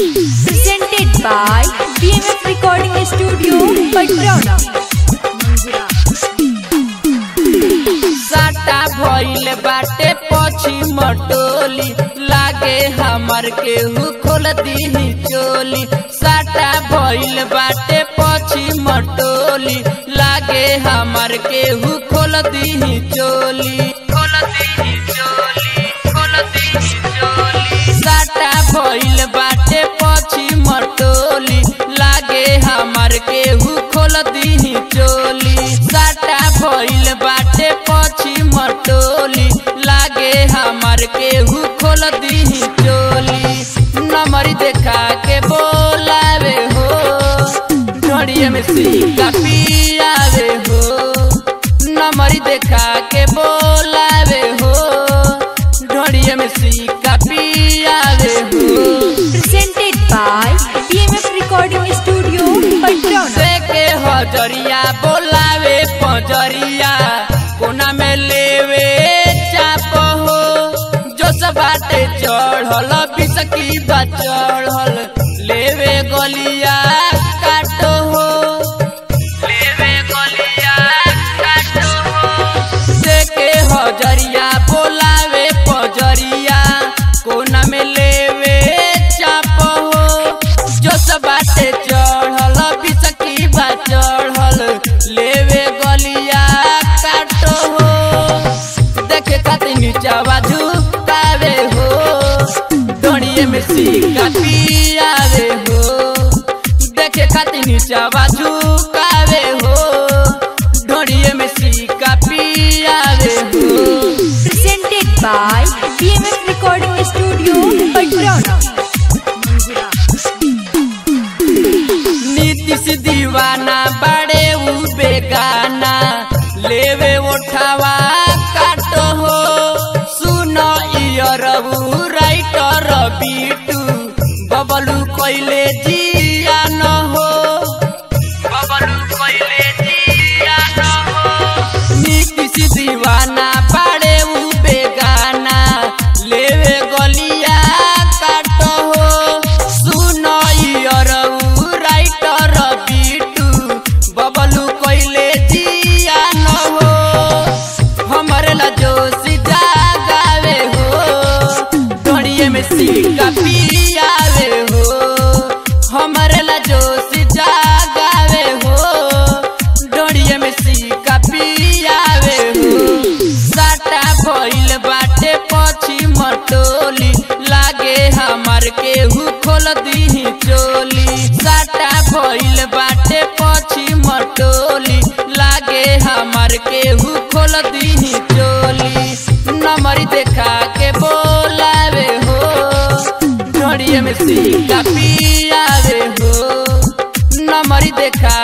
Presented by BMF Recording Studio, Patna। साटा भइल बाटे पछी मटोली, लागे हमर केहू खोल दीही चोली। साटा भइल बाटे पछी मटोली, लागे हमर केहू खोल दीही चोली। खोल दीही चोली, खोल दीही चोली। साटा भइल बाटे पछी मटोली, लागे हमर केहू खोल दीही चोली। साटा भइल बाटे पछी मटोली, लागे हमर केहू खोल दीही चोली। नंबर देखा के बोलावे हो, ढोड़िए में सिक्का पियावे हो। नंबर देखा के बोलावे हो, ढोड़िए में सिक्का पियावे हो। Presented by BMF Recording Studio, Patna। देखे हजरिया बोलावे पजरिया, कोना में लेवे चाप हो। जो सब बाटे चढ़ल बिसकी बा चढ़ल, लेवे गलिया काटो हो। लेवे गलिया काटो हो। देखे हजरिया बोलावे पजरिया, कोना में लेवे चाप हो। जो सब बाटे चढ़ल बिसकी बा चढ़ल, लेवे गलिया काटो हो। देखे खातिर नीचा बाजू कावे हो, ढोड़िए में सिक्का पियावे हो। देखे खातिर नीचा बाजू कावे हो, ढोड़िए में सिक्का पियावे हो। Presented by BMF Recording Studio, Patna। Nitish दीवाना बड़े उ बेगाना, लेवे उठावा काटो हो। सुनो इयरबू राइटर बीटू, बबलू कोइले जिया न हो। बबलू कोइले जिया न हो। नीतीश दीवाना बड़े उ बेगाना, लेवे गलिया काटो हो। सुनो इयरबू राइटर बीटू, बबलू कोइले जिया न हो। हमरे ला जोश जागावे हो, ढोड़िए में सिक्का पियावे हो। हमरे ला जोश जागावे हो, ढोड़िए में सिक्का पियावे हो। साटा भइल बाटे पछी मटोली, लागे हमर केहू खोल दीही चोली। साटा भइल बाटे पछी मटोली, लागे हमर केहू खोल दीही चोली। नंबर देखा के बोलावे हो, ढोड़िए में सिक्का पियावे हो। नंबर देखा